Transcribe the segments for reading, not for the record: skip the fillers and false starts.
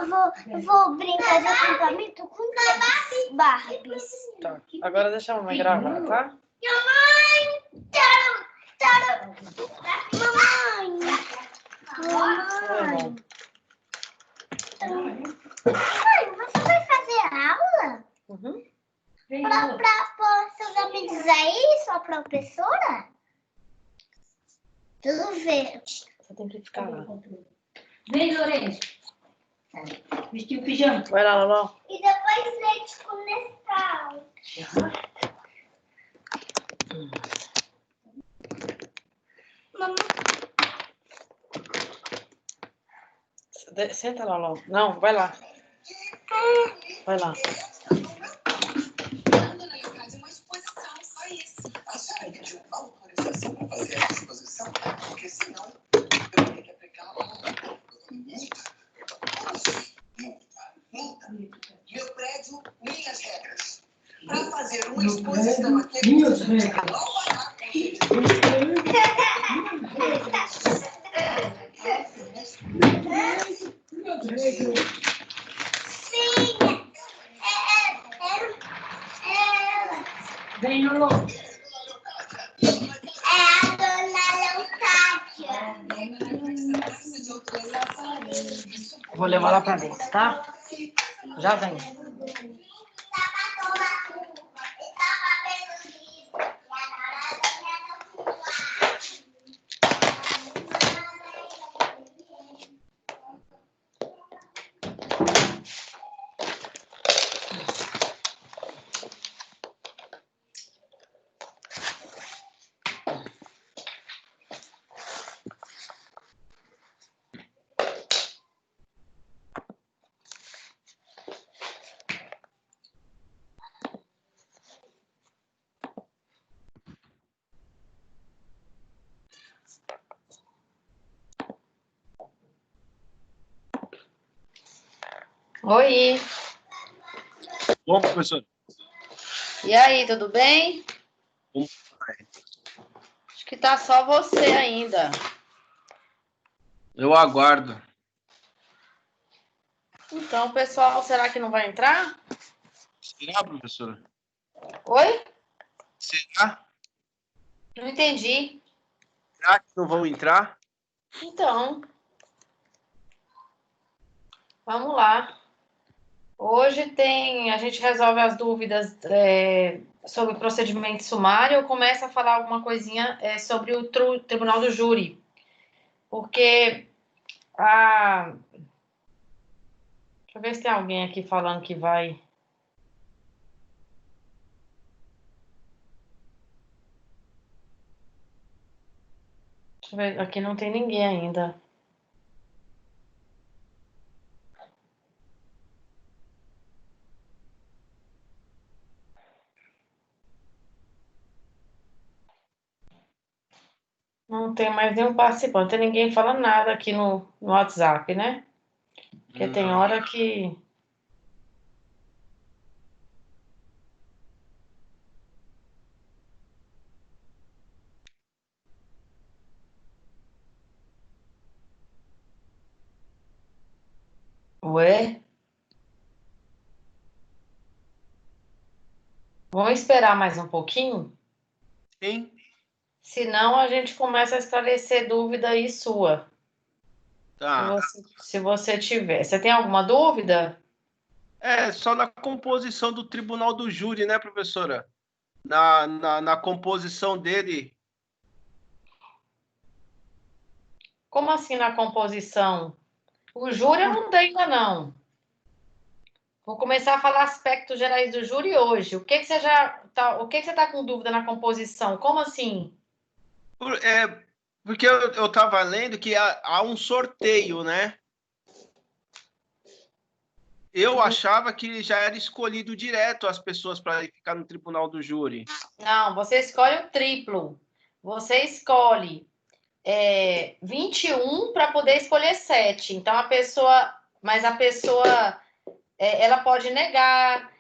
eu vou brincar de acampamento com Barbies. Tá. Agora deixa a mamãe gravar, tá? Mamãe! Mamãe! Mãe, você vai fazer aula? Uhum. Para seus amigos aí, sua professora? Tudo verde. Você tem que ficar lá. Vem, Lourenço. Vestiu o pijama. Vai lá, Loló. E depois leite com Nescau. Mamãe. Senta lá, Loló. Não, vai lá. Vai lá. Autorização para fazer a exposição, porque senão eu teria que aplicar uma multa. Meu prédio, minhas regras. Para fazer uma exposição aqui, Minhas regras. Sim, ela. Vem, Lolo. É a dona Leocádia. Vou levar lá pra dentro, tá? Já vem. Oi. Bom, professor. E aí, tudo bem? Como Acho que tá só você ainda. eu aguardo. Então, o pessoal, será que não vai entrar? Será, professora? Oi? Será? Não entendi. Será que não vão entrar? Então, vamos lá. Hoje a gente resolve as dúvidas sobre o procedimento sumário. Eu começo a falar alguma coisinha sobre o Tribunal do Júri. Porque deixa eu ver se tem alguém aqui falando que vai. Deixa eu ver, aqui não tem ninguém ainda. Não tem mais nenhum participante, não tem ninguém falando nada aqui no WhatsApp, né? Porque tem Não. hora que... Ué? Vamos esperar mais um pouquinho? Sim. Senão a gente começa a esclarecer dúvida aí sua. Tá. Se você tiver. Você tem alguma dúvida? É só na composição do Tribunal do Júri, né, professora? Na composição dele. Como assim na composição? O júri eu não dei ainda não. Vou começar a falar aspectos gerais do júri hoje. O que você tá com dúvida na composição? Como assim? Porque eu tava lendo que há um sorteio, né? Eu achava que já era escolhido direto as pessoas para ficar no Tribunal do Júri. Não, você escolhe o triplo. Você escolhe 21 para poder escolher 7. Então, a pessoa ela pode negar,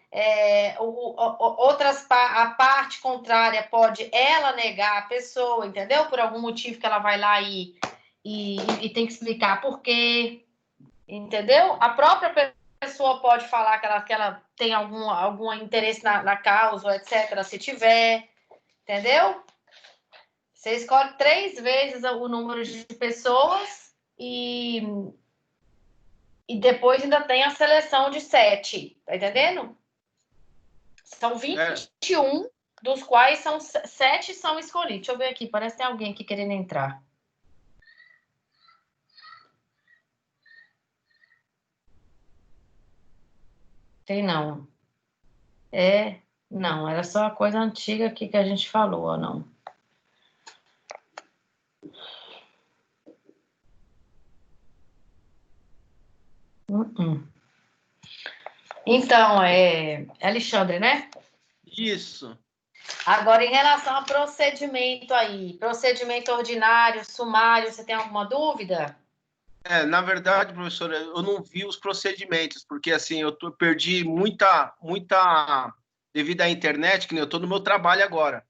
a parte contrária pode ela negar a pessoa, entendeu? Por algum motivo que ela vai lá e tem que explicar por quê. Entendeu? A própria pessoa pode falar que ela tem algum interesse na causa, etc., se tiver. Entendeu? Você escolhe 3 vezes o número de pessoas e depois ainda tem a seleção de 7. Tá entendendo? São 21, dos quais 7 são escolhidos. Deixa eu ver aqui, parece que tem alguém aqui querendo entrar. Tem não. Não, era só a coisa antiga aqui que a gente falou, ou não? Então, Alexandre, né? Isso. Agora, em relação a procedimento aí, procedimento ordinário, sumário, você tem alguma dúvida? Na verdade, professora, eu não vi os procedimentos, porque assim, perdi muita, devido à internet, que nem eu estou no meu trabalho agora.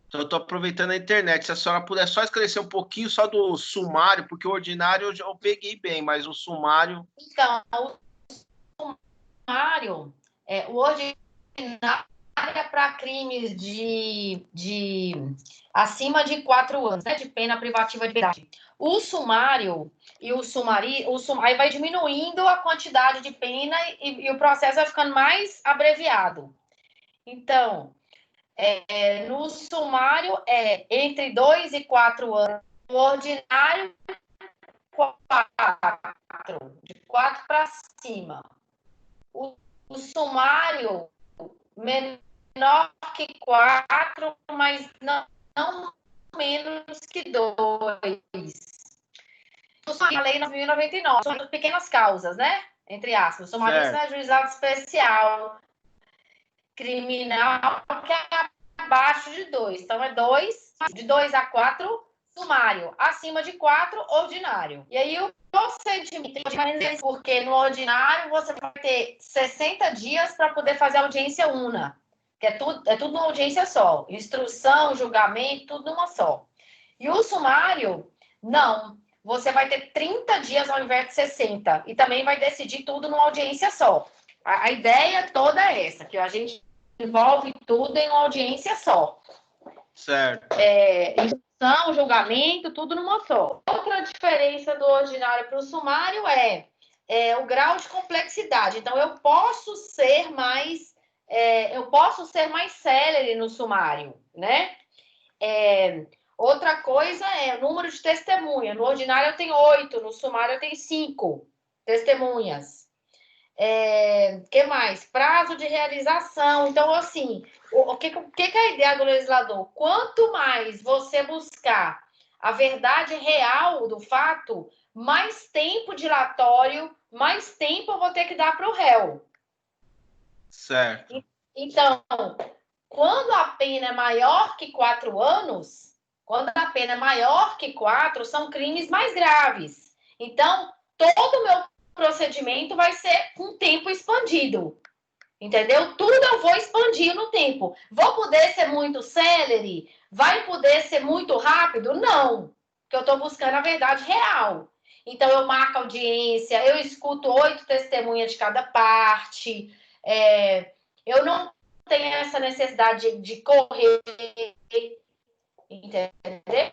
Então, eu estou aproveitando a internet. Se a senhora puder só esclarecer um pouquinho só do sumário, porque o ordinário eu peguei bem, mas o sumário... Então, o sumário, o ordinário é para crimes de acima de 4 anos, né, de pena privativa de liberdade. O sumário e o sumário, aí vai diminuindo a quantidade de pena e o processo vai ficando mais abreviado. Então, no sumário entre 2 e 4 anos, no ordinário, 4, de 4 para cima. O sumário, menor que 4, mas não menos que 2. A lei 9.099, são pequenas causas, né? Entre aspas. Sumaríssimo é juizado especial criminal, que é abaixo de 2. Então, é 2, de 2 a 4, sumário. Acima de 4, ordinário. E aí, o procedimento, porque no ordinário você vai ter 60 dias para poder fazer audiência una, que é tudo numa audiência só. Instrução, julgamento, tudo numa só. E o sumário, não. Você vai ter 30 dias ao invés de 60. E também vai decidir tudo numa audiência só. A ideia toda é essa, que a gente envolve tudo em uma audiência só. Certo. Instrução, julgamento, tudo numa só. Outra diferença do ordinário para o sumário é o grau de complexidade. Então, eu posso ser mais célere no sumário, né? Outra coisa é o número de testemunha. No ordinário eu tenho 8, no sumário eu tenho 5 testemunhas. Que mais? Prazo de realização. Então, assim, o que é a ideia do legislador? Quanto mais você buscar a verdade real do fato, mais tempo dilatório, mais tempo eu vou ter que dar para o réu. Certo. Então, quando a pena é maior que 4 anos, quando a pena é maior que 4, são crimes mais graves. Então, todo o meu procedimento vai ser com tempo expandido. Entendeu? Tudo eu vou expandir no tempo. Vou poder ser muito célere? Vai poder ser muito rápido? Não. Porque eu estou buscando a verdade real. Então, eu marco audiência, eu escuto 8 testemunhas de cada parte. Eu não tenho essa necessidade de correr, entendeu?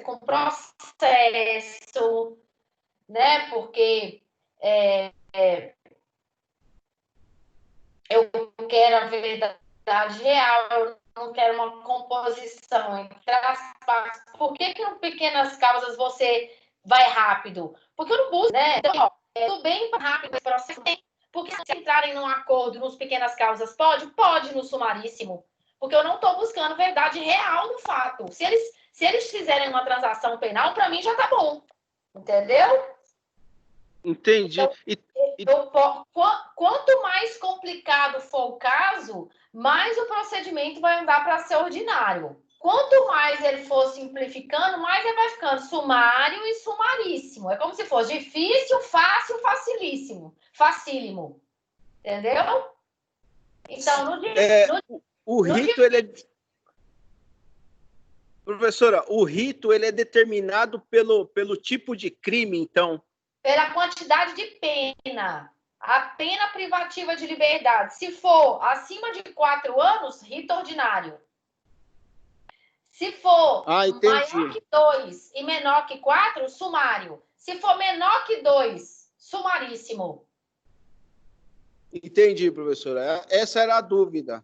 Com processo, né? Porque eu quero a verdade real, eu não quero uma composição entre as partes. Por que em pequenas causas você vai rápido? Porque eu não busco, né? Então, tudo bem rápido esse processo. Porque se entrarem num acordo nos pequenas causas, pode no sumaríssimo. Porque eu não estou buscando verdade real do fato. Se eles fizerem uma transação penal, para mim já tá bom. Entendeu? Entendi. Então, quanto mais complicado for o caso, mais o procedimento vai andar para ser ordinário. Quanto mais ele for simplificando, mais ele vai ficando sumário e sumaríssimo. É como se fosse difícil, fácil, facílimo. Entendeu? Então, o rito, ele é... Professora, o rito ele é determinado pelo tipo de crime, então. Pela quantidade de pena. A pena privativa de liberdade. Se for acima de 4 anos, rito ordinário. Se for maior que 2 e menor que 4, sumário. Se for menor que 2, sumaríssimo. Entendi, professora. Essa era a dúvida.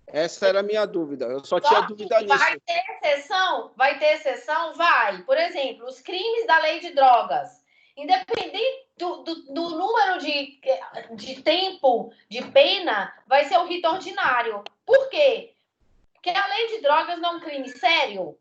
Essa era a minha dúvida. Eu só tinha dúvida nisso. Vai ter exceção? Vai ter exceção? Vai. Por exemplo, os crimes da lei de drogas. Independente do número de tempo de pena, vai ser o rito ordinário. Por quê? Porque a lei de drogas não é um crime sério.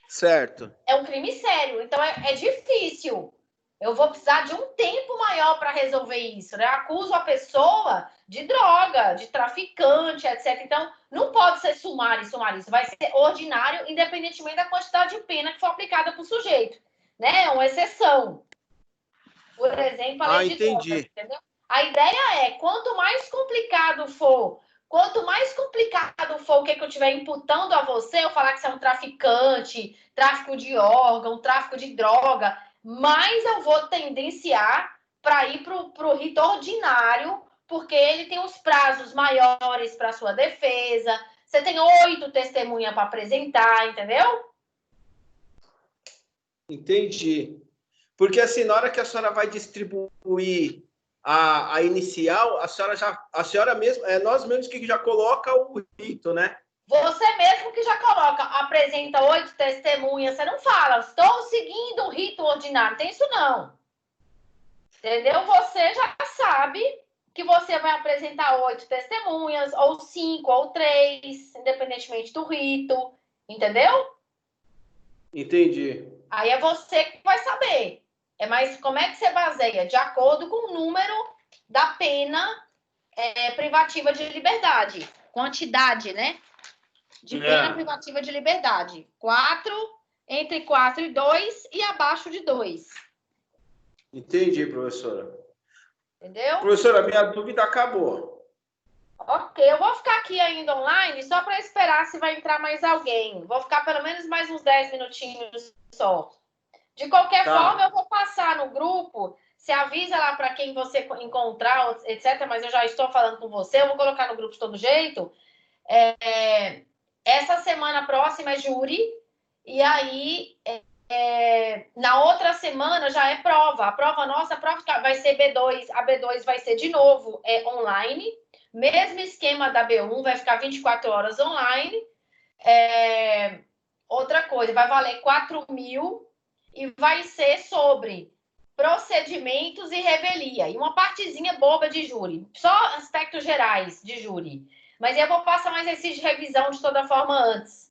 Certo. É um crime sério. Então, é difícil. Eu vou precisar de um tempo maior para resolver isso, né? Acuso a pessoa de droga, de traficante, etc. Então, não pode ser sumário. Isso vai ser ordinário, independentemente da quantidade de pena que for aplicada para o sujeito. Né? É uma exceção. Por exemplo, a lei de drogas, entendeu? A ideia é, quanto mais complicado for o que eu estiver imputando a você, eu falar que você é um traficante, tráfico de órgão, tráfico de droga, mais eu vou tendenciar para ir para o rito ordinário, porque ele tem os prazos maiores para sua defesa, você tem 8 testemunhas para apresentar, entendeu? Entendi. Porque assim, na hora que a senhora vai distribuir a inicial, a senhora mesmo, nós mesmos que já coloca o rito, né? Você mesmo que já coloca, apresenta 8 testemunhas, você não fala, estou seguindo o rito ordinário, tem isso não. Entendeu? Você já sabe que você vai apresentar 8 testemunhas, ou 5, ou 3, independentemente do rito, entendeu? Entendi. Aí é você que vai saber. Mas como é que você baseia? De acordo com o número da pena privativa de liberdade. Quantidade, né? De pena privativa de liberdade. 4, entre 4 e 2 e abaixo de 2. Entendi, professora. Entendeu? Professora, minha dúvida acabou. Ok, eu vou ficar aqui ainda online só para esperar se vai entrar mais alguém. Vou ficar pelo menos mais uns 10 minutinhos só. De qualquer forma, eu vou passar no grupo. Se avisa lá para quem você encontrar, etc. Mas eu já estou falando com você. Eu vou colocar no grupo de todo jeito. Essa semana próxima é júri. E aí, na outra semana já é prova. A prova nossa, a prova vai ser B2. A B2 vai ser de novo online. Mesmo esquema da B1, vai ficar 24 horas online. Outra coisa, vai valer 4.000 e vai ser sobre procedimentos e revelia. E uma partezinha boba de júri. Só aspectos gerais de júri. Mas eu vou passar mais esse de revisão de toda forma antes.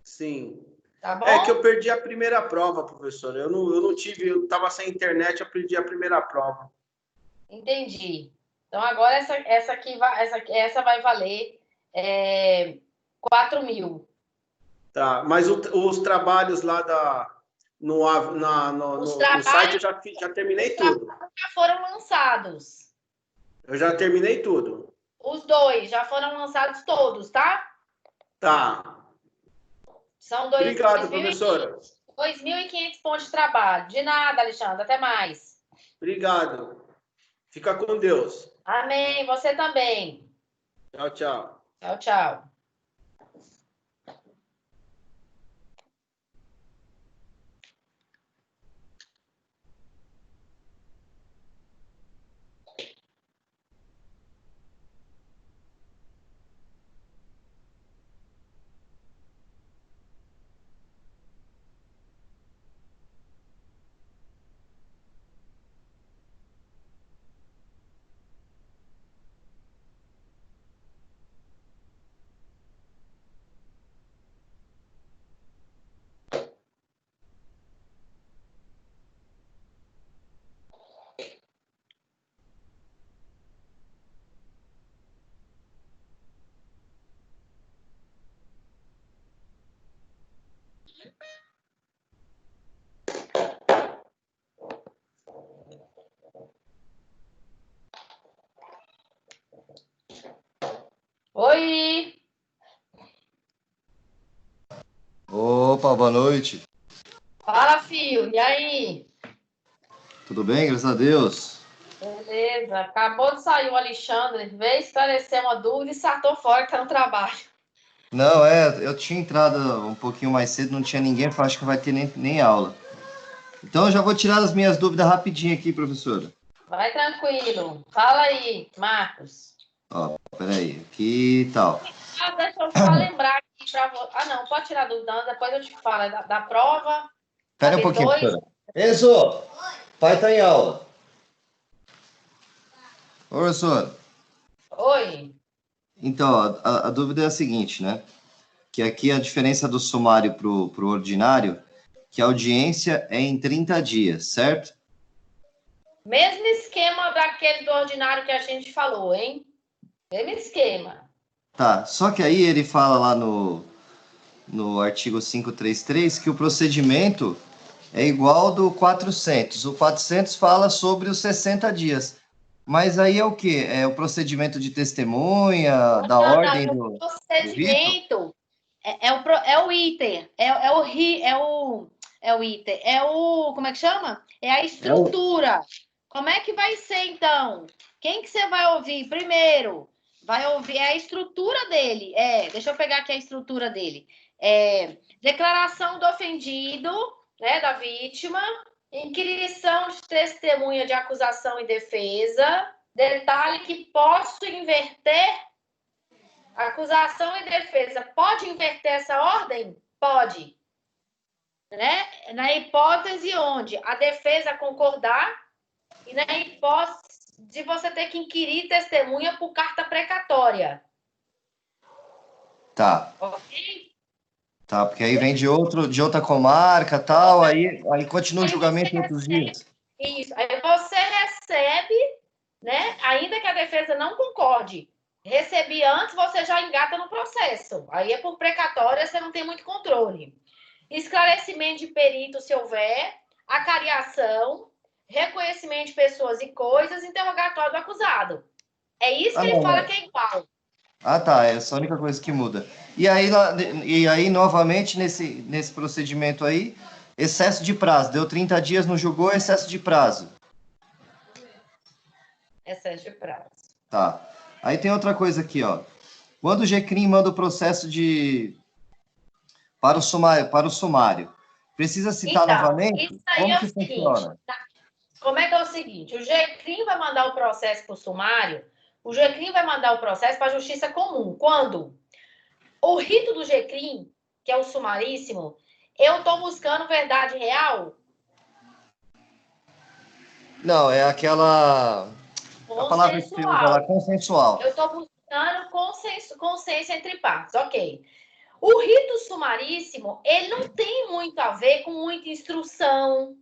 Sim. Tá bom? É que eu perdi a primeira prova, professora. Eu não tive, eu estava sem internet, eu perdi a primeira prova. Entendi. Então agora essa vai valer 4.000. Tá, mas os trabalhos lá no site eu já terminei tudo. Já foram lançados. Eu já terminei tudo. Os 2 já foram lançados todos, tá? Tá. São Obrigado, professora. 2.500 pontos de trabalho. De nada, Alexandre. Até mais. Obrigado. Fica com Deus. Amém. Você também. Tchau, tchau. Tchau, tchau. Opa, boa noite. Fala, filho. E aí? Tudo bem? Graças a Deus. Beleza. Acabou de sair o Alexandre. Veio esclarecer uma dúvida e saltou fora que tá no trabalho. Não, eu tinha entrado um pouquinho mais cedo, não tinha ninguém, eu acho que vai ter nem aula. Então eu já vou tirar as minhas dúvidas rapidinho aqui, professora. Vai tranquilo. Fala aí, Marcos. Ó, peraí, aqui e tal. Deixa eu só lembrar aqui para você. Ah, não, pode tirar a dúvida, antes, depois eu te falo da prova. Pera um pouquinho, professora. Enzo, pai tá em aula. Ô, professor. Oi. Então, a dúvida é a seguinte, né? Que aqui a diferença do sumário pro ordinário, que a audiência é em 30 dias, certo? Mesmo esquema daquele do ordinário que a gente falou, hein? Mesmo esquema. Tá, só que aí ele fala lá no artigo 533 que o procedimento é igual ao do 400. O 400 fala sobre os 60 dias. Mas aí é o quê? É o procedimento de testemunha, da ordem do procedimento é o ITER, como é que chama? É a estrutura. Como é que vai ser, então? Quem que você vai ouvir primeiro? Vai ouvir a estrutura dele. Deixa eu pegar aqui a estrutura dele. Declaração do ofendido, né, da vítima, inquirição de testemunha de acusação e defesa. Detalhe que posso inverter acusação e defesa. Pode inverter essa ordem? Pode. Né? Na hipótese onde a defesa concordar e na hipótese de você ter que inquirir testemunha por carta precatória. Tá. Ok? Tá, porque aí vem de outra comarca e tal, aí continua o julgamento em outros dias. Isso. Aí você recebe, né? Ainda que a defesa não concorde, recebi antes, você já engata no processo. Aí é por precatória, você não tem muito controle. Esclarecimento de perito, se houver, acariação, reconhecimento de pessoas e coisas, interrogatório do acusado. É isso que ele fala que é igual. Ah, tá, essa é a única coisa que muda. E aí novamente, nesse procedimento aí, excesso de prazo. Deu 30 dias, não julgou, excesso de prazo. Excesso de prazo. Tá. Aí tem outra coisa aqui, ó. Quando o GCRIM manda o processo para o sumário, precisa citar então, novamente? Isso aí Como é que o seguinte, funciona? Como é que é o seguinte? O GCRIM vai mandar o processo para o sumário, o GCRIM vai mandar o processo para a Justiça Comum. Quando? O rito do GCRIM, que é o sumaríssimo, eu estou buscando verdade real? Não, é aquela... A palavra que você usa lá, consensual. Eu estou buscando consenso entre partes, ok. O rito sumaríssimo, ele não tem muito a ver com muita instrução,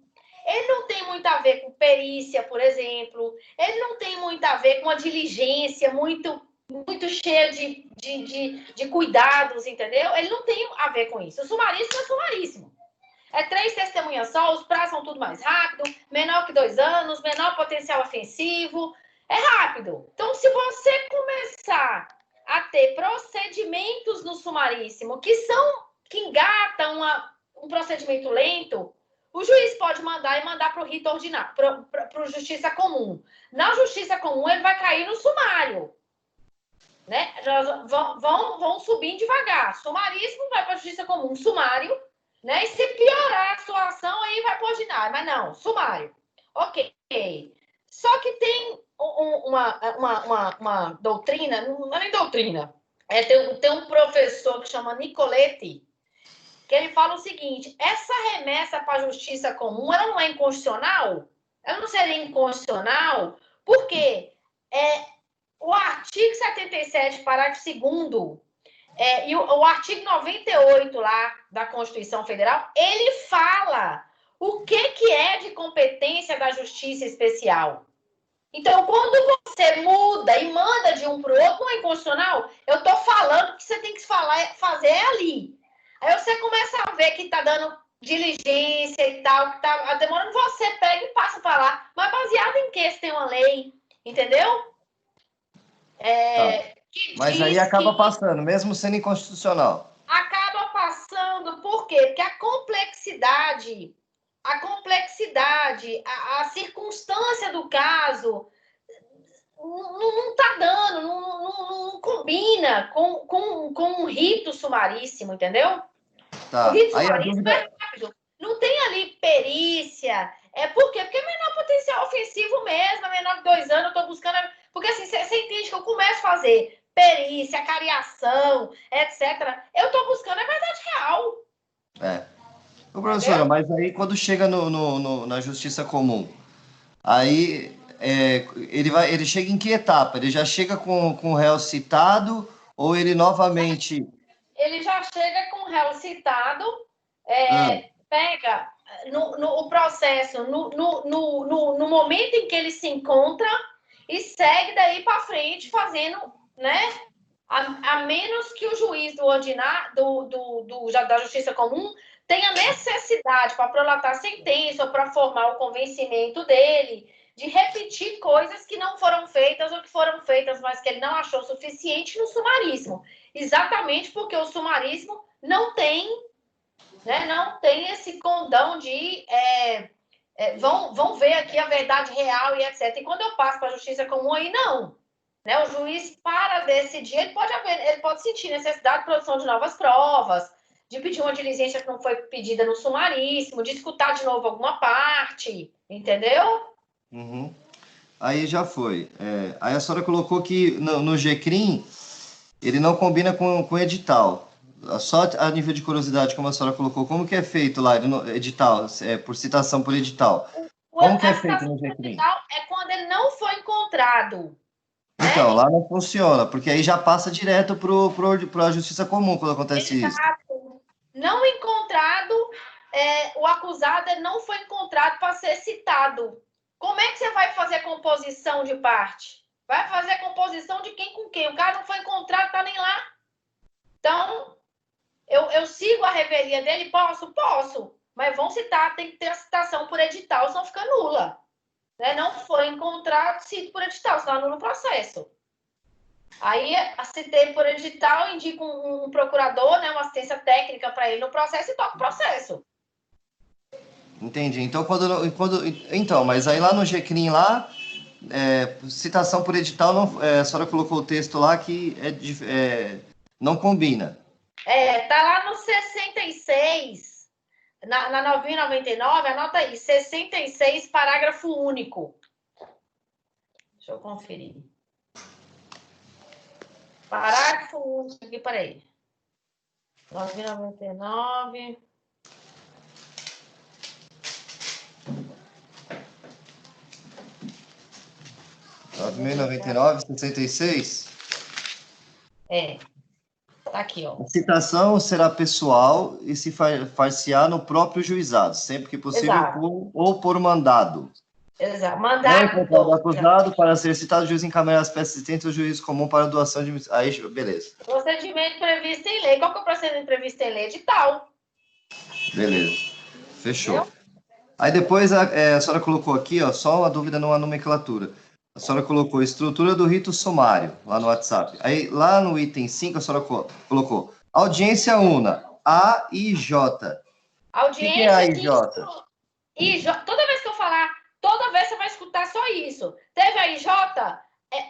ele não tem muito a ver com perícia, por exemplo, ele não tem muito a ver com a diligência muito cheia de cuidados, entendeu? Ele não tem a ver com isso. O sumaríssimo é sumaríssimo. É 3 testemunhas só, os prazos são tudo mais rápido, menor que 2 anos, menor potencial ofensivo, é rápido. Então, se você começar a ter procedimentos no sumaríssimo que engatam um procedimento lento, o juiz pode mandar para o rito ordinário, para a Justiça Comum. Na Justiça Comum, ele vai cair no sumário. Né? Vão subindo devagar. Sumaríssimo vai para a Justiça Comum, sumário, né? E se piorar a situação, aí vai para o ordinário. Mas não, sumário. Ok. Só que tem uma doutrina, não é nem doutrina, tem um professor que chama Nicoletti, que ele fala o seguinte: essa remessa para a Justiça Comum, ela não é inconstitucional? Ela não seria inconstitucional porque o artigo 77, parágrafo 2º, e o artigo 98 lá da Constituição Federal, ele fala o que é de competência da Justiça Especial. Então, quando você muda e manda de um para o outro, não é inconstitucional? Eu estou falando que você tem que fazer ali. Aí você começa a ver que está dando diligência e tal, que está demorando, você pega e passa para lá. Mas baseado em que? Se tem uma lei, entendeu? Mas aí acaba passando, mesmo sendo inconstitucional. Acaba passando, por quê? Porque a complexidade, a circunstância do caso não está dando, não combina com um rito sumaríssimo, entendeu? Tá. O rito Aí a sumaríssimo dúvida... é rápido. Não tem ali perícia. Por quê? Porque é menor potencial ofensivo mesmo, é menor de 2 anos, eu estou buscando... Porque assim, você entende que eu começo a fazer perícia, cariação, etc. Eu estou buscando a verdade real. É. Ô, professora, mas aí quando chega na justiça comum, aí ele chega em que etapa? Ele já chega com o réu citado ou ele novamente... Ele já chega com o réu citado, Ah, pega o processo no momento em que ele se encontra e segue daí para frente fazendo, né? A menos que o juiz da Justiça Comum tenha necessidade para prolatar sentença ou para formar o convencimento dele de repetir coisas que não foram feitas ou que foram feitas, mas que ele não achou suficiente no sumaríssimo. Exatamente porque o sumaríssimo não tem, né, não tem esse condão de vão ver aqui a verdade real e etc. E quando eu passo para a Justiça Comum, aí não. Né? O juiz, para decidir, ele pode sentir necessidade de produção de novas provas, de pedir uma diligência que não foi pedida no sumaríssimo, de escutar de novo alguma parte, entendeu? uhum. Aí já foi. Aí a senhora colocou que no GCRIM ele não combina com o edital. Só a nível de curiosidade, como a senhora colocou, como que é feito lá, edital, por citação por edital? Como que é feito no GCRIM? É quando ele não foi encontrado. Então, lá não funciona, porque aí já passa direto para a Justiça Comum quando acontece isso. Não encontrado, o acusado não foi encontrado para ser citado. Como é que você vai fazer composição de parte? Vai fazer composição de quem com quem? O cara não foi encontrado, tá nem lá. Então, eu sigo a revelia dele? Posso. Mas vão citar, tem que ter a citação por edital, senão fica nula. Né? Não foi encontrado, cito por edital, senão anula o processo. Aí, citei por edital, indico um procurador, né, uma assistência técnica para ele no processo e toca o processo. Entendi. Então, então, mas aí lá no GCRIM, lá, citação por edital, não, a senhora colocou o texto lá que não combina. Tá lá no 66, na 9.099, anota aí, 66, parágrafo único. Deixa eu conferir. Parágrafo único aqui, peraí. 9.099. R$ 66. Tá aqui, ó. A citação será pessoal e se far-se-á no próprio juizado, sempre que possível, ou por mandado. Exato. Não encontrado o acusado, para ser citado, o juiz encaminhará as peças existentes ao juiz comum para doação de... Aí, beleza. Procedimento previsto em lei. Qual que é o procedimento previsto em lei? Edital. Beleza. Fechou. Aí depois a senhora colocou aqui, ó, só uma dúvida numa nomenclatura. A senhora colocou estrutura do rito sumário, lá no WhatsApp. Aí, lá no item 5, a senhora colocou audiência una, A e J. Audiência. O que é A e J? Toda vez que eu falar, toda vez você vai escutar só isso. Teve a IJ?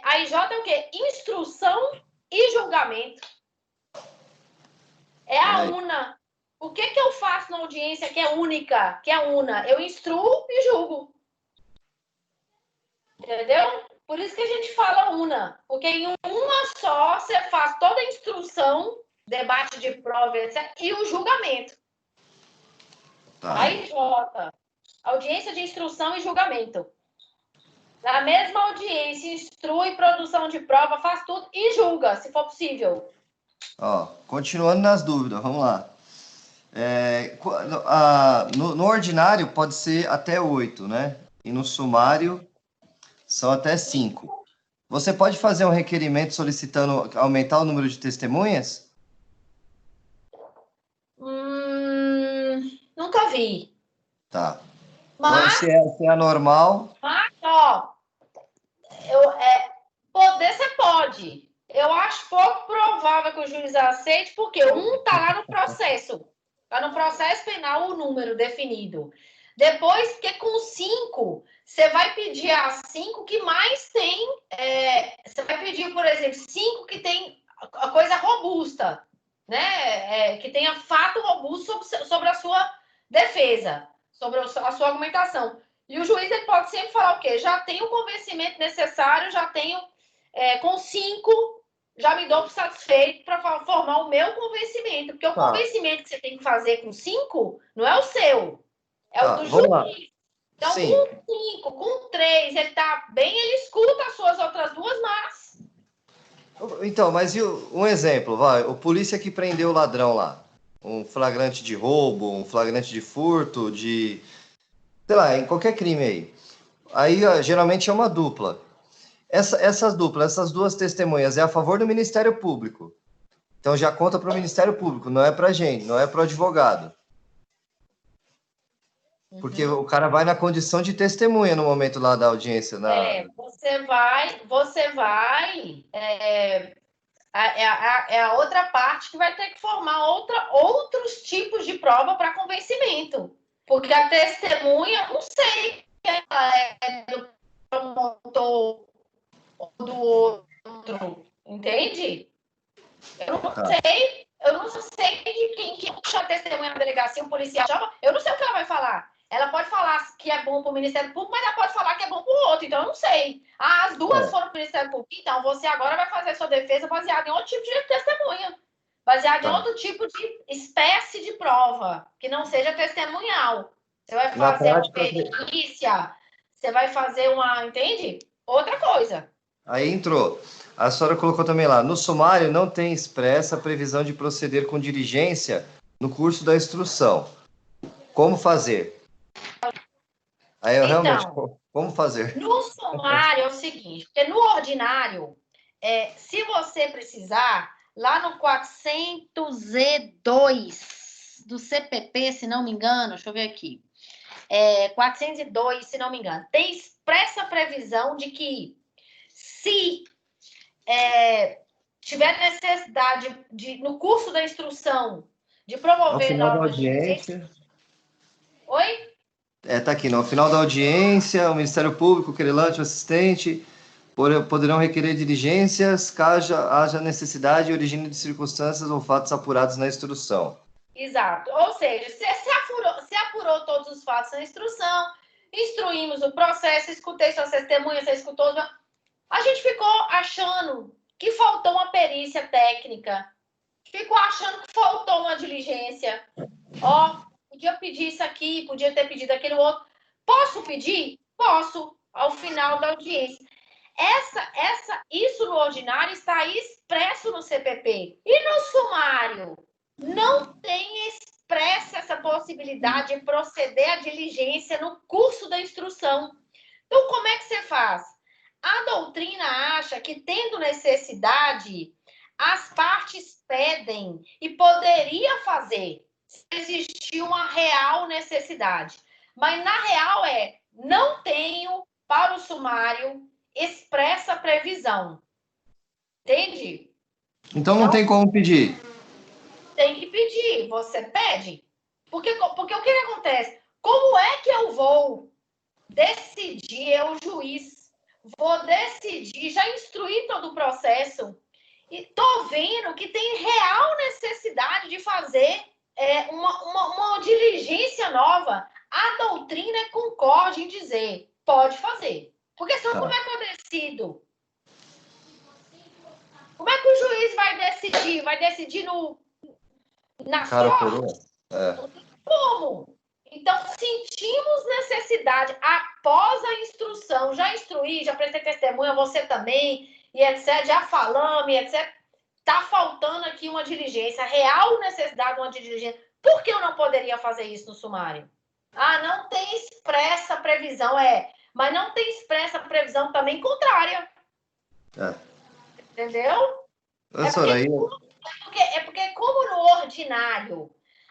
A IJ é o quê? Instrução e julgamento. É a una. O que eu faço na audiência que é única, que é una? Eu instruo e julgo. Entendeu? Por isso que a gente fala una. Porque em uma só você faz toda a instrução, debate de prova, etc. E o julgamento. Tá. A IJ. Audiência de instrução e julgamento. Na mesma audiência, instrui, produção de prova, faz tudo e julga, se for possível. Ó, continuando nas dúvidas, vamos lá. No ordinário pode ser até 8, né? E no sumário são até 5. Você pode fazer um requerimento solicitando aumentar o número de testemunhas? Nunca vi. Tá. Mas, se é normal... ó, poder você pode. Eu acho pouco provável que o juiz aceite, porque um tá lá no processo. Está no processo penal o número definido. Depois, porque com 5, você vai pedir as 5 que mais tem. Você vai pedir, por exemplo, 5 que tem a coisa robusta, né? Que tenha fato robusto sobre a sua defesa, sobre a sua argumentação. E o juiz ele pode sempre falar o quê? Já tenho o convencimento necessário, já tenho com 5. Já me dou por satisfeito para formar o meu convencimento. Porque o convencimento que você tem que fazer com 5 não é o seu, é o do juiz. Então, Sim. com 5, com 3, ele está bem, ele escuta as suas outras 2 más. Então, mas um exemplo, vai, o polícia que prendeu o ladrão lá, um flagrante de roubo, um flagrante de furto, sei lá, em qualquer crime aí. Aí, geralmente é uma dupla. Essas duplas, essas 2 testemunhas, é a favor do Ministério Público. Então já conta para o Ministério Público, não é para a gente, não é para o advogado. Porque o cara vai na condição de testemunha no momento lá da audiência. Você vai. É a outra parte que vai ter que formar outros tipos de prova para convencimento. Porque a testemunha, não sei se ela é do promotor ou do outro, entende? Eu não sei de quem que puxa a testemunha na delegacia, um policial chama, eu não sei o que ela vai falar. Ela pode falar que é bom para o Ministério Público, mas ela pode falar que é bom para o outro, então eu não sei. As 2 foram para o Ministério Público, então você agora vai fazer sua defesa baseada em outro tipo de testemunha, baseada em outro tipo de espécie de prova, que não seja testemunhal. Você vai fazer uma perícia, você vai fazer entende? Outra coisa. Aí entrou. A senhora colocou também lá, no sumário não tem expressa a previsão de proceder com diligência no curso da instrução. Como fazer? Aí eu realmente, como fazer? No sumário é o seguinte, porque no ordinário, se você precisar, lá no 402 do CPP, se não me engano, deixa eu ver aqui, 402, se não me engano, tem expressa previsão de que se tiver necessidade no curso da instrução de promover Ao final da normas de audiência. Oi? Tá aqui, no final da audiência, o Ministério Público, o querelante, o assistente, poderão requerer diligências caso haja necessidade e origem de circunstâncias ou fatos apurados na instrução. Exato. Ou seja, se apurou todos os fatos na instrução, instruímos o processo, escutei suas testemunhas, você escutou. A gente ficou achando que faltou uma perícia técnica, ficou achando que faltou uma diligência. Podia pedir isso aqui, podia ter pedido aquele outro. Posso pedir? Posso, ao final da audiência. Isso no ordinário está expresso no CPP. E no sumário? Não tem expressa essa possibilidade de proceder à diligência no curso da instrução. Então, como é que você faz? A doutrina acha que, tendo necessidade, as partes pedem e poderia fazer se existir uma real necessidade. Mas, na real, não tenho para o sumário expressa previsão. Entende? Então não tem como pedir. Tem que pedir, você pede. Porque o que acontece? Como é que eu vou decidir, eu, juiz, vou decidir, já instruí todo o processo e tô vendo que tem real necessidade de fazer uma diligência nova. A doutrina concorde em dizer, pode fazer. Porque senão como é que eu decido? Como é que o juiz vai decidir? Vai decidir na sorte? Como? Então, sentimos necessidade, após a instrução, já instruí, já prestei testemunha, você também, e etc., já falamos, e etc., está faltando aqui uma diligência, real necessidade de uma diligência. Por que eu não poderia fazer isso no sumário? Não tem expressa previsão, mas não tem expressa previsão também contrária. Entendeu? Porque como no ordinário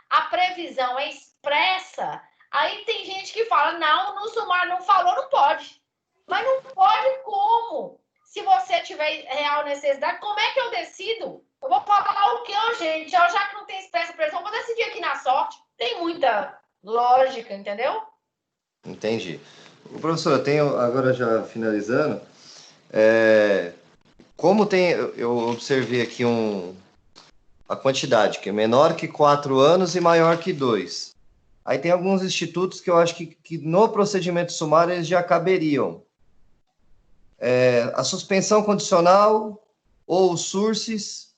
a previsão é expressa, aí tem gente que fala, não, no sumário não falou, não pode. Mas não pode como? Se você tiver real necessidade, como é que eu decido? Eu vou falar o que, gente? Eu, já que não tem expressa pressão, vou decidir aqui na sorte. Tem muita lógica, entendeu? Entendi. O professor, eu tenho, agora já finalizando, como tem, eu observei aqui a quantidade, que é menor que 4 anos e maior que 2. Aí tem alguns institutos que eu acho que no procedimento sumário eles já caberiam. A suspensão condicional ou os SURSES,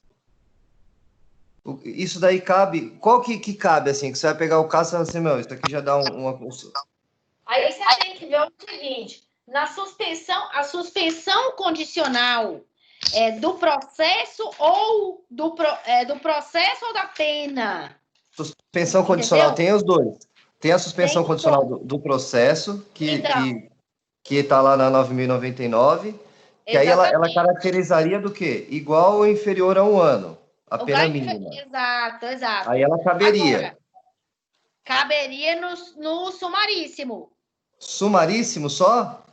isso daí cabe, qual que cabe, assim, que você vai pegar o caso e falar assim, meu, isso aqui já dá uma... Aí você tem que ver o seguinte, a suspensão condicional do processo ou do processo ou da pena? Suspensão condicional tem os dois. Tem a suspensão Tem condicional do processo, Então, que está lá na 9.099, que aí ela exatamente. caracterizaria do quê? Igual ou inferior a 1 ano, a pena mínima. Exato. Aí ela caberia. Agora, caberia no sumaríssimo. Sumaríssimo só?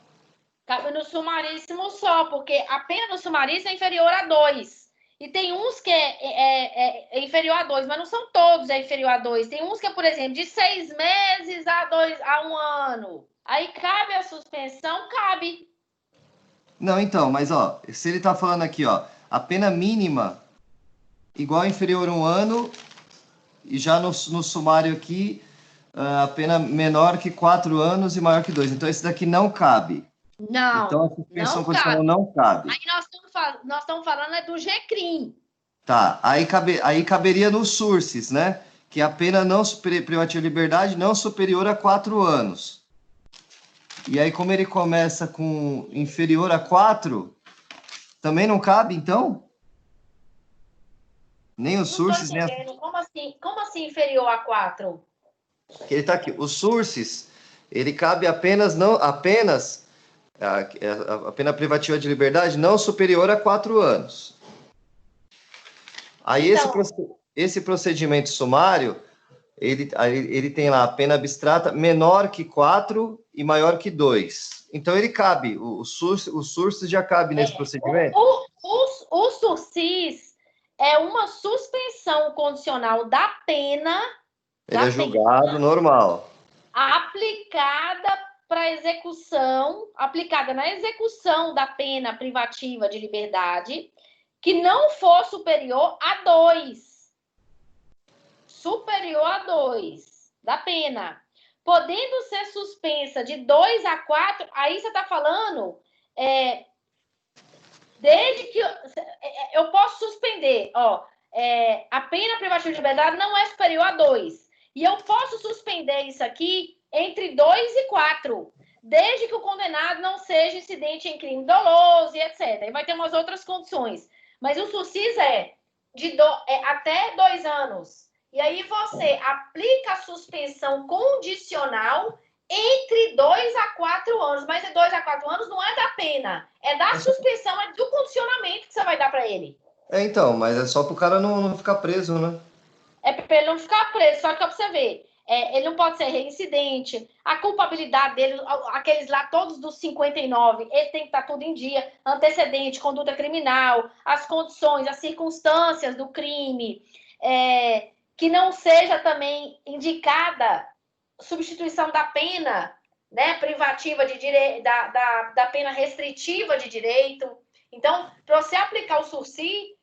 Cabe no sumaríssimo só, porque a pena no sumaríssimo é inferior a 2. E tem uns que é inferior a 2, mas não são todos inferior a 2. Tem uns que é, por exemplo, de 6 meses a 1 ano. Aí cabe a suspensão? Cabe. Não, então, mas ó, se ele está falando aqui, ó, a pena mínima igual ou inferior a 1 ano, e já no sumário aqui, a pena menor que 4 anos e maior que 2. Então, esse daqui não cabe. Não, Então, a suspensão não condicional cabe. não cabe. Aí nós estamos falando do GCRIM. Tá, aí caberia no SURSES, né? Que a pena não privativa de liberdade não superior a 4 anos. E aí, como ele começa com inferior a 4, também não cabe, então? Nem o SURSES, nem a... Como assim inferior a 4? Ele tá aqui. O SURSES, ele cabe apenas a pena privativa de liberdade não superior a 4 anos. Aí Então, esse procedimento sumário, ele tem lá a pena abstrata menor que 4 e maior que 2. Então ele cabe, o SURSES já cabe nesse procedimento? O SURSIS é uma suspensão condicional da pena. Ele é julgado normal. Aplicada para execução, aplicada na execução da pena privativa de liberdade, que não for superior a 2. Superior a 2 da pena. Podendo ser suspensa de 2 a 4, aí você está falando, desde que eu posso suspender, a pena privativa de liberdade não é superior a 2. E eu posso suspender isso aqui entre 2 e 4, desde que o condenado não seja incidente em crime doloso e etc. E vai ter umas outras condições. Mas o SURSIS é até 2 anos. E aí você aplica a suspensão condicional entre 2 a 4 anos. Mas de 2 a 4 anos não é da pena, é da suspensão, é do condicionamento que você vai dar para ele. Então, mas é só para o cara não ficar preso, né? É para ele não ficar preso, só que para você ver. Ele não pode ser reincidente, a culpabilidade dele, aqueles lá todos dos 59, ele tem que estar tudo em dia, antecedente, conduta criminal, as condições, as circunstâncias do crime, que não seja também indicada substituição da pena, né, privativa de direito, da pena restritiva de direito. Então, para você aplicar o SURSI,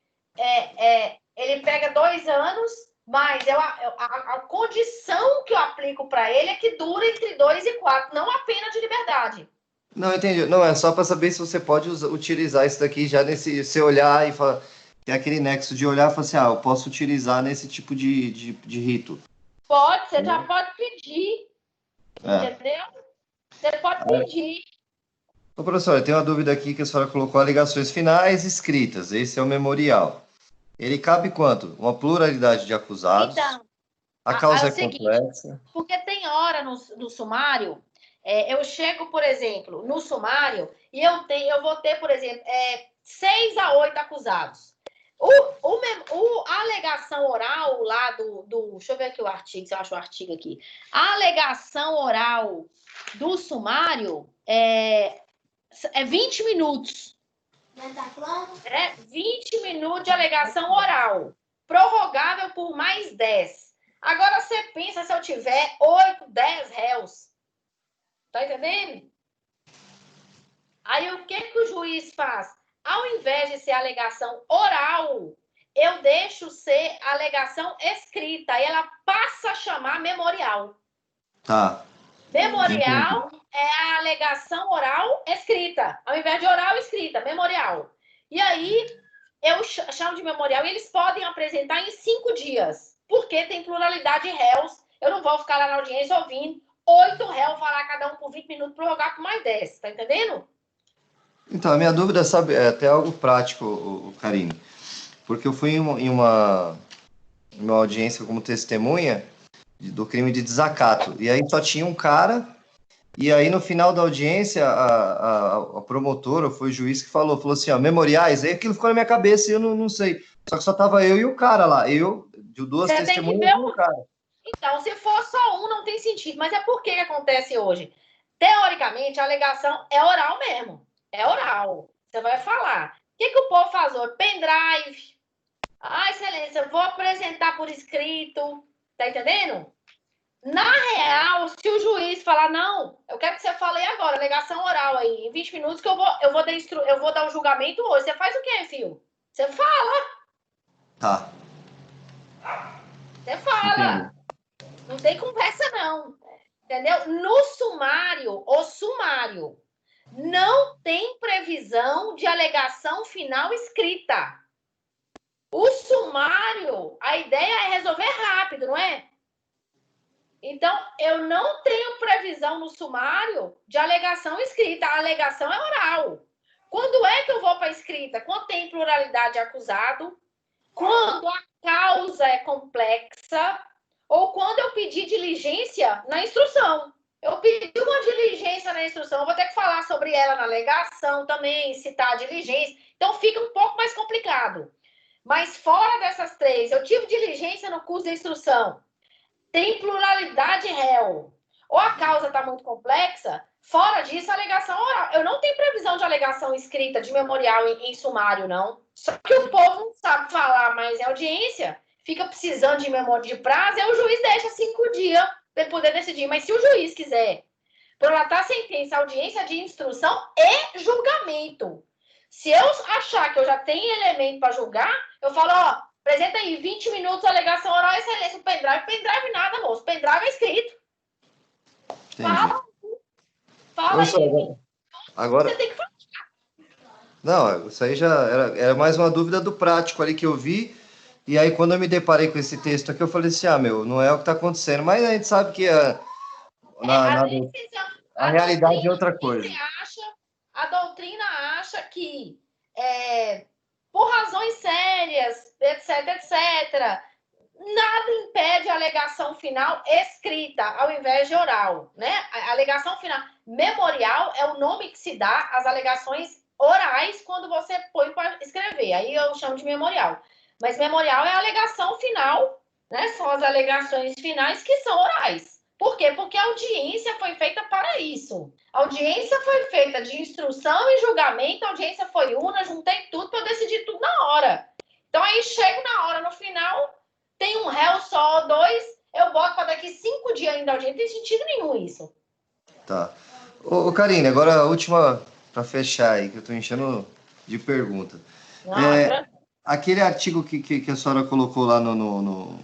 ele pega 2 anos, mas a condição que eu aplico para ele é que dura entre 2 e 4, não a pena de liberdade. Não, entendi. Não, é só para saber se você pode utilizar isso daqui já nesse... Você olhar e falar... Tem aquele nexo de olhar e falar assim, eu posso utilizar nesse tipo de rito. Pode, você já pode pedir. Entendeu? Você pode pedir. Ô, professor, eu tenho uma dúvida aqui que a senhora colocou alegações finais escritas. Esse é o memorial. Ele cabe quanto? Uma pluralidade de acusados. Então, a causa é seguinte, complexa. Porque tem hora no sumário, eu chego, por exemplo, no sumário, e eu vou ter, por exemplo, 6 a 8 acusados. A alegação oral lá deixa eu ver aqui o artigo, se eu acho o artigo aqui. A alegação oral do sumário é 20 minutos. É 20 minutos de alegação oral, prorrogável por mais 10. Agora você pensa se eu tiver 8, 10 réus. Tá entendendo? Aí o que o juiz faz? Ao invés de ser alegação oral, eu deixo ser alegação escrita. Aí ela passa a chamar memorial. Tá. Memorial é a alegação oral escrita. Ao invés de oral, escrita. Memorial. E aí, eu chamo de memorial e eles podem apresentar em 5 dias. Porque tem pluralidade de réus. Eu não vou ficar lá na audiência ouvindo 8 réus falar cada um por 20 minutos, prorrogar por mais 10. Tá entendendo? Então, a minha dúvida, sabe, é até algo prático, Karine. Porque eu fui em uma audiência como testemunha do crime de desacato. E aí só tinha um cara, e aí no final da audiência, a promotora, foi o juiz que falou assim, ó, memoriais, aí aquilo ficou na minha cabeça e eu não sei. Só que só tava eu e o cara lá, eu, de duas Você testemunhas tem que ver e um cara. Então, se for só um, não tem sentido. Mas é por que acontece hoje? Teoricamente, a alegação é oral mesmo. É oral. Você vai falar. O que o povo faz hoje? Pendrive. Ah, excelência, eu vou apresentar por escrito. Tá entendendo? Na real, se o juiz falar, não, eu quero que você fale agora, alegação oral aí, em 20 minutos que eu vou dar o julgamento hoje. Você faz o quê, filho? Você fala. Tá. Você fala. Entendi. Não tem conversa, não. Entendeu? No sumário, o sumário não tem previsão de alegação final escrita. O sumário, a ideia é resolver rápido, não é? Então, eu não tenho previsão no sumário de alegação escrita. A alegação é oral. Quando é que eu vou para a escrita? Quando tem pluralidade de acusado, quando a causa é complexa, ou quando eu pedi diligência na instrução. Eu pedi uma diligência na instrução, eu vou ter que falar sobre ela na alegação também, citar a diligência. Então, fica um pouco mais complicado. Mas fora dessas 3, eu tive diligência no curso de instrução. Tem pluralidade réu. Ou a causa está muito complexa, fora disso, a alegação oral. Eu não tenho previsão de alegação escrita, de memorial em sumário, não. Só que o povo não sabe falar mais em audiência, fica precisando de memória de prazo, e o juiz deixa 5 dias para ele poder decidir. Mas se o juiz quiser prolatar a sentença, audiência de instrução e julgamento. Se eu achar que eu já tenho elemento para julgar, eu falo, ó, apresenta aí 20 minutos a alegação oral, excelência, o pendrive nada, moço. Pendrive é escrito. Entendi. Fala aí. Agora, Você tem que falar. não, isso aí já era mais uma dúvida do prático ali que eu vi. E aí, quando eu me deparei com esse texto aqui, eu falei assim, não é o que está acontecendo. Mas a gente sabe que a realidade é outra coisa. A doutrina acha que, por razões sérias, etc., etc., nada impede a alegação final escrita, ao invés de oral, né? A alegação final memorial é o nome que se dá às alegações orais quando você põe para escrever. Aí eu chamo de memorial. Mas memorial é a alegação final, né? São as alegações finais que são orais. Por quê? Porque a audiência foi feita para isso. A audiência foi feita de instrução e julgamento, a audiência foi una, juntei tudo para decidir tudo na hora. Então aí chego na hora, no final, tem um réu só, 2, eu boto para daqui 5 dias ainda audiência, não tem sentido nenhum isso. Tá. Ô, Karine, agora a última para fechar aí, que eu estou enchendo de pergunta. Aquele artigo que a senhora colocou lá no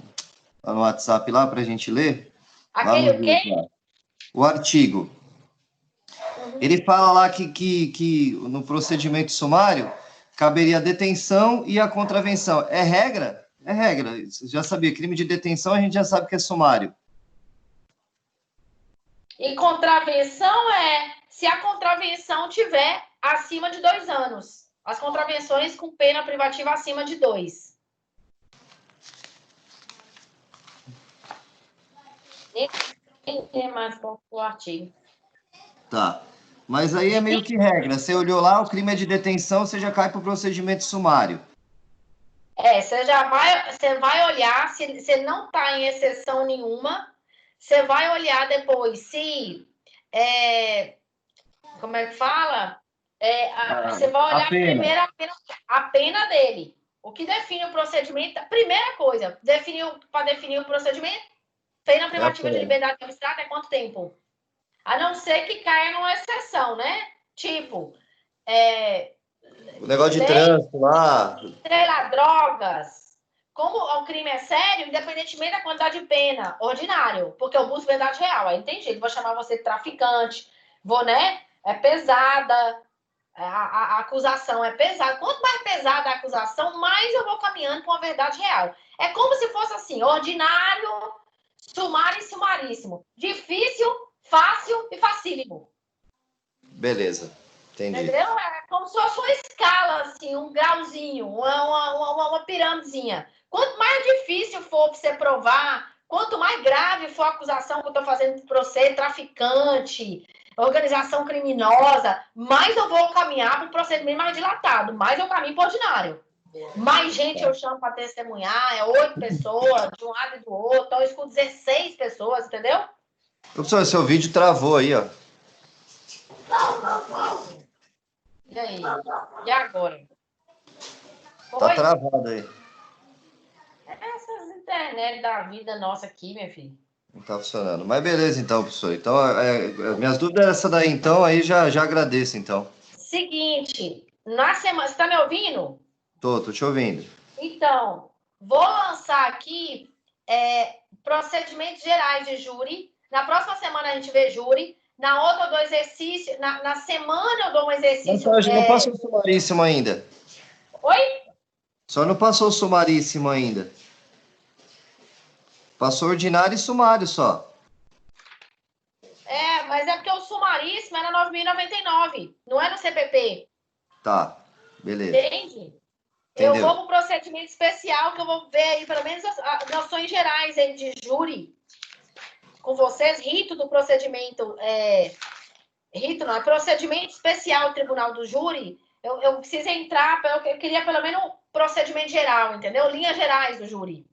WhatsApp lá para a gente ler. Aquele o quê? O artigo. Ele fala lá que no procedimento sumário caberia a detenção e a contravenção. É regra? É regra. Você já sabia, crime de detenção a gente já sabe que é sumário. E contravenção se a contravenção tiver acima de 2 anos. As contravenções com pena privativa acima de 2. Nem tem mais o artigo. Tá. Mas aí é meio que regra. Você olhou lá, o crime é de detenção, você já cai para o procedimento sumário. Você vai olhar, se não está em exceção nenhuma, você vai olhar depois se, como é que fala? Você vai olhar a pena. primeiro a pena dele. O que define o procedimento, a primeira coisa, para definir o procedimento, pena privativa de liberdade abstrata é quanto tempo? A não ser que caia numa exceção, né? Tipo, O negócio de trânsito lá. sei lá, drogas. Como o crime é sério, independentemente da quantidade de pena, ordinário, porque eu busco verdade real. Aí tem jeito, vou chamar você de traficante, né? É pesada, a acusação é pesada. Quanto mais pesada a acusação, mais eu vou caminhando para uma verdade real. É como se fosse assim, ordinário, sumário e sumaríssimo. Difícil, fácil e facílimo. Beleza, entendi. Entendeu? É como se fosse uma escala, assim, um grauzinho, uma pirâmidezinha. Quanto mais difícil for para você provar, quanto mais grave for a acusação que eu estou fazendo para você, traficante, organização criminosa, mais eu vou caminhar para o procedimento mais dilatado, mais eu caminho para o ordinário. Mais gente eu chamo para testemunhar, é 8 pessoas, de um lado e do outro, então eu escuto 16 pessoas, entendeu? Professor, seu vídeo travou aí, ó. E aí? E agora? Tá Oi? travado aí. Essas internet da vida nossa aqui, minha filha. Não tá funcionando. Mas beleza, então, professor. Então, minhas dúvidas é essa daí, então, aí já agradeço, então. Seguinte, na semana. Você tá me ouvindo? Tô te ouvindo. Então, vou lançar aqui procedimentos gerais de júri. Na próxima semana a gente vê júri. Na outra eu dou exercício. Na semana eu dou um exercício. Mas não passou o sumaríssimo ainda. Oi? Só não passou o sumaríssimo ainda. Passou ordinário e sumário só. Mas é porque o sumaríssimo era 9.099, não é no CPP. Tá, beleza. Entende? Entendeu? Eu vou para o procedimento especial, que eu vou ver aí, pelo menos, as noções gerais aí de júri com vocês. Rito do procedimento. Rito não, é procedimento especial do Tribunal do Júri. Eu preciso entrar, eu queria pelo menos um procedimento geral, entendeu? Linhas gerais do júri.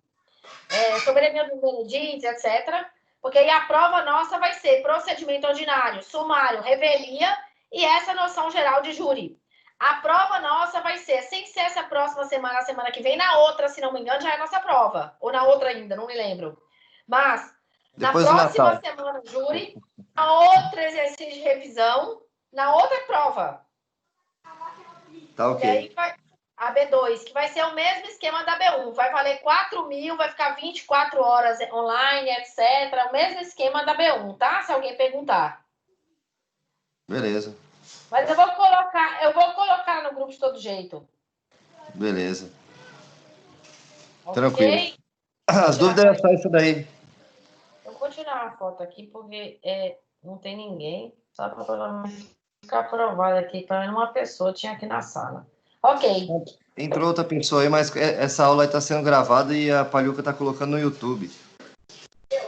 Soberania dos vereditos, etc. Porque aí a prova nossa vai ser procedimento ordinário, sumário, revelia e essa noção geral de júri. A prova nossa vai ser, sem ser essa próxima semana, a semana que vem, na outra, se não me engano, já é a nossa prova. Ou na outra ainda, não me lembro. Mas, Depois na do próxima Natal. semana, júri, na outra exercício de revisão, na outra prova. Tá ok. E aí vai a B2, que vai ser o mesmo esquema da B1. Vai valer 4.000, vai ficar 24 horas online, etc. O mesmo esquema da B1, tá? Se alguém perguntar. Beleza. Mas eu vou colocar no grupo de todo jeito. Beleza. Ok? Tranquilo. As dúvidas é só isso daí. Eu vou tirar uma foto aqui, porque não tem ninguém. Só para ficar provado aqui, para uma pessoa tinha aqui na sala. Ok. Entrou outra pessoa aí, mas essa aula está sendo gravada e a Palhuca está colocando no YouTube.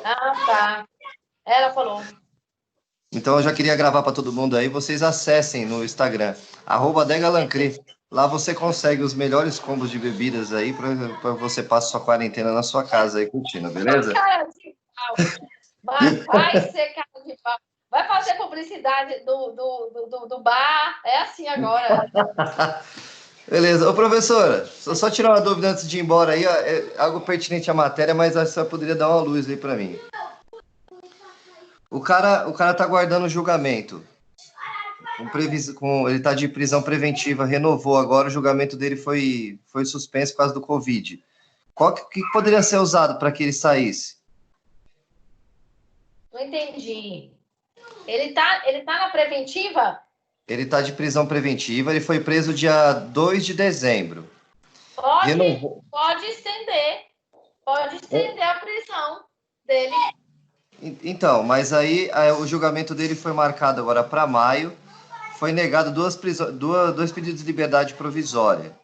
Ah, tá. Ela falou. Então eu já queria gravar para todo mundo aí. Vocês acessem no Instagram, @degalancre. Lá você consegue os melhores combos de bebidas aí para você passar sua quarentena na sua casa aí curtindo, beleza? Cara de pau. Vai ser cara de pau. Vai fazer publicidade do bar. É assim agora. Beleza. Ô, professora, só tirar uma dúvida antes de ir embora aí, ó, algo pertinente à matéria, mas a senhora poderia dar uma luz aí para mim. O cara tá guardando o julgamento. Ele tá de prisão preventiva, renovou agora, o julgamento dele foi suspenso por causa do Covid. O que poderia ser usado para que ele saísse? Não entendi. Ele tá na preventiva? Ele tá de prisão preventiva, ele foi preso dia 2 de dezembro. Pode estender. Pode estender a prisão dele. Então, mas aí o julgamento dele foi marcado agora para maio. Foi negado dois pedidos de liberdade provisória.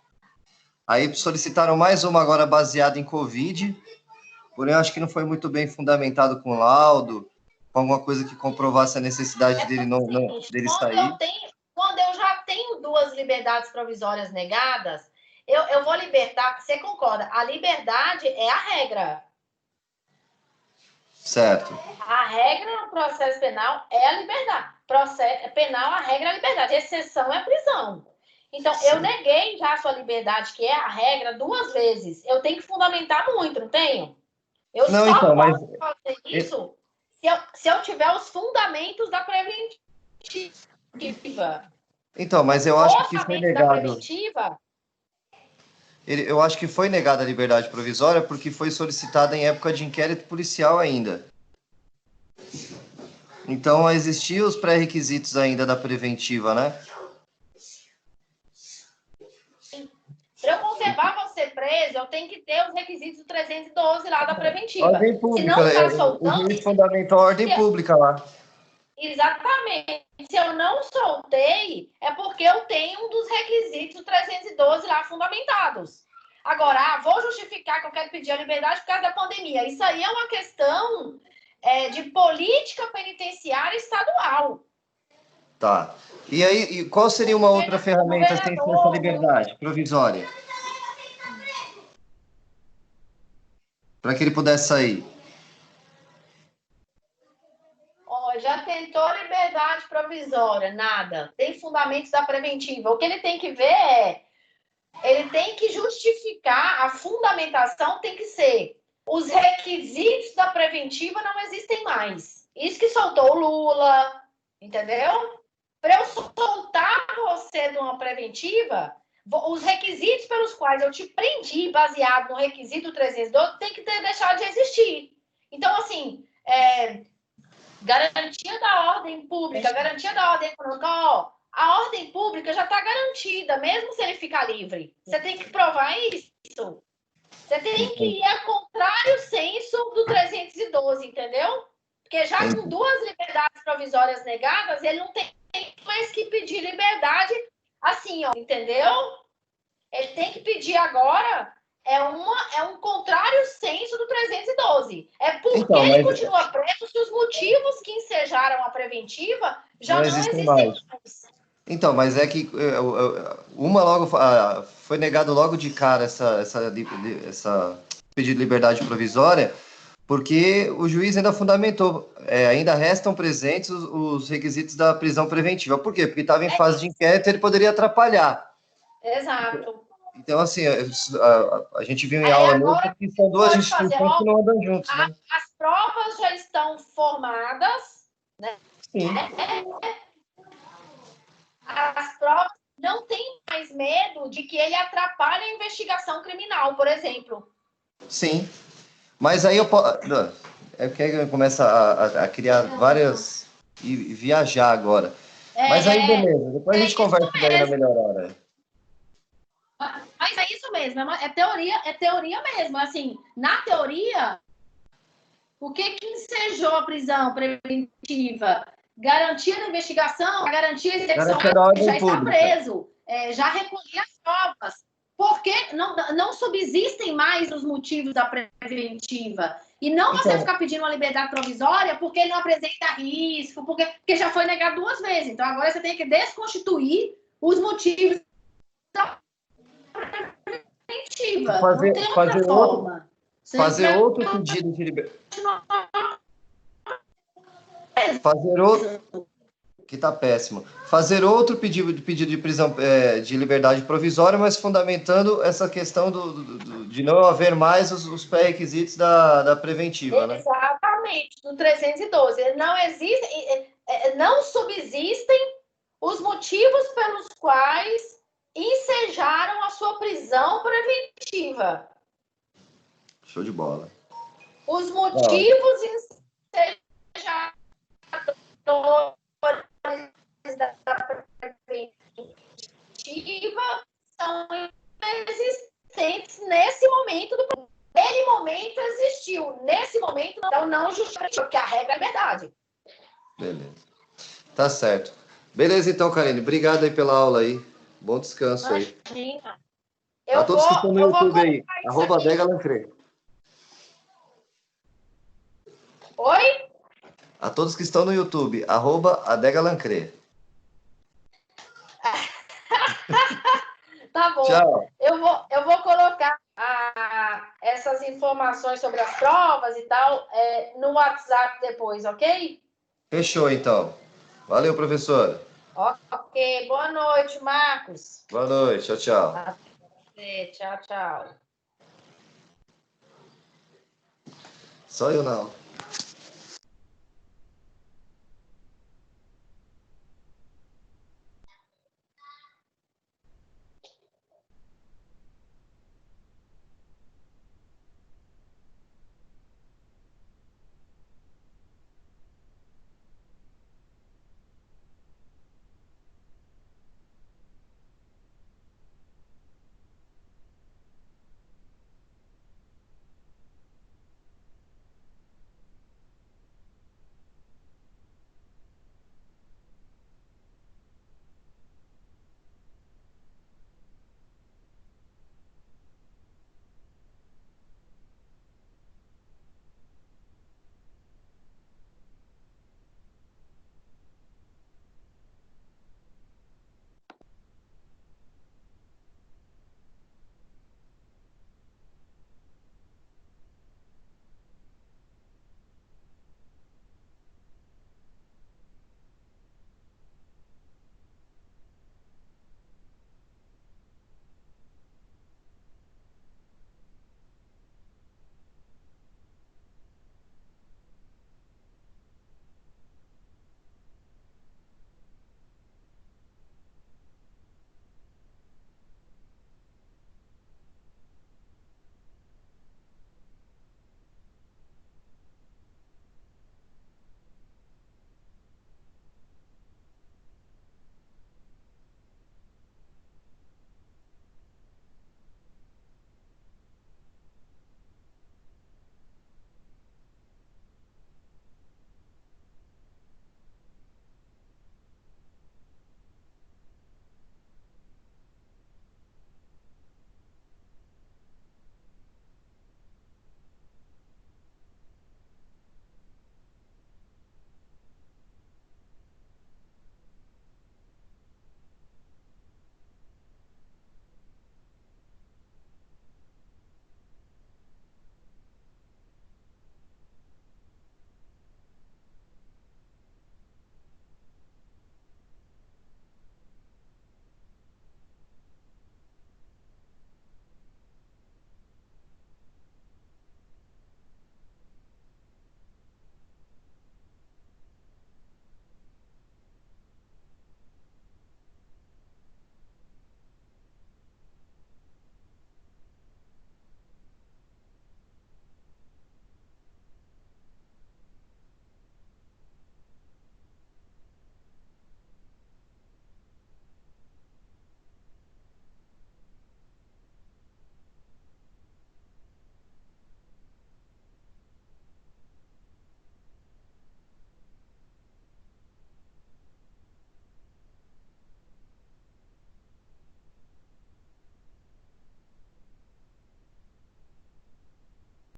Aí solicitaram mais uma agora baseada em Covid, porém eu acho que não foi muito bem fundamentado com laudo, com alguma coisa que comprovasse a necessidade dele dele sair. Quando eu já tenho 2 liberdades provisórias negadas, eu vou libertar. Você concorda? A liberdade é a regra. Certo. A regra no processo penal é a liberdade. Processo penal, a regra é a liberdade. A exceção é a prisão. Então, eu neguei já a sua liberdade, que é a regra, 2 vezes. Eu tenho que fundamentar muito, não tenho? Eu Não, só então, mas posso fazer isso se eu tiver os fundamentos da preventiva. então, mas eu acho Os que foi fundamentos da negado. preventiva, Eu acho que foi negada a liberdade provisória porque foi solicitada em época de inquérito policial ainda. Então, existiam os pré-requisitos ainda da preventiva, né? para eu conservar você preso, eu tenho que ter os requisitos do 312 lá da preventiva. Ordem Se pública, não está o soltando, juiz fundamentou a ordem pública lá. exatamente. Se eu não soltei, é porque eu tenho um dos requisitos do 312 lá fundamentados. Agora, vou justificar que eu quero pedir a liberdade por causa da pandemia. Isso aí é uma questão de política penitenciária estadual. Tá. E aí, qual seria uma outra ferramenta sem ser essa liberdade provisória? Para que ele pudesse sair? Já tentou liberdade provisória, nada. Tem fundamentos da preventiva. O que ele tem que ver ele tem que justificar, a fundamentação tem que ser os requisitos da preventiva não existem mais. Isso que soltou o Lula, entendeu? Para eu soltar você de uma preventiva, os requisitos pelos quais eu te prendi baseado no requisito 312 tem que ter deixado de existir. Então, assim, garantia da ordem pública, garantia da ordem econômica, a ordem pública já está garantida, mesmo se ele ficar livre. Você tem que provar isso. Você tem que ir a contrário senso do 312, entendeu? Porque já com 2 liberdades provisórias negadas, ele não tem mais que pedir liberdade assim, entendeu? Ele tem que pedir agora um contrário senso do 312. É porque ele continua preso se os motivos que ensejaram a preventiva já não existem mais. Então, mas é que foi negado logo de cara essa pedido de liberdade provisória, porque o juiz ainda fundamentou, ainda restam presentes os requisitos da prisão preventiva. Por quê? Porque estava em fase de inquérito, ele poderia atrapalhar. Exato. Então, assim, a gente viu em aula mesmo que são 2 instituições que não andam juntos, né? As provas já estão formadas, né? Sim. As provas não têm mais medo de que ele atrapalhe a investigação criminal, por exemplo. Sim. Mas aí é que começa a criar várias... e viajar agora. Mas aí, beleza. Depois a gente conversa daí na melhor hora. Mas é isso mesmo. É teoria mesmo. Assim, na teoria, o que ensejou a prisão preventiva? Garantia da investigação, a garantia da execução, já está preso, já recolhi as provas. Porque não subsistem mais os motivos da preventiva. E não você ficar pedindo uma liberdade provisória porque ele não apresenta risco, porque já foi negado 2 vezes. Então, agora você tem que desconstituir os motivos da preventiva. Não tem outra forma. Fazer outro pedido de liberdade. Fazer outro... que tá péssimo. Fazer outro pedido de prisão de liberdade provisória, mas fundamentando essa questão de não haver mais os pré-requisitos da preventiva, né? Exatamente, do 312. Não subsistem os motivos pelos quais ensejaram a sua prisão preventiva. Show de bola. Os motivos ensejados da preventiva são inexistentes nesse momento do Naquele momento existiu, nesse momento não justifica, porque a regra é verdade. Beleza. Tá certo. Beleza então, Karine. Obrigado aí pela aula aí. Bom descanso aí. Imagina. A todos que estão no YouTube aí, @AdegaLancret. Oi? A todos que estão no YouTube, @AdegaLancret. Tá bom. Tchau. Eu vou colocar essas informações informações sobre as provas e tal no WhatsApp depois, ok? Fechou, então. Valeu, professora. Ok, boa noite, Marcos. Boa noite. Tchau, tchau. Tchau, tchau. Só eu não.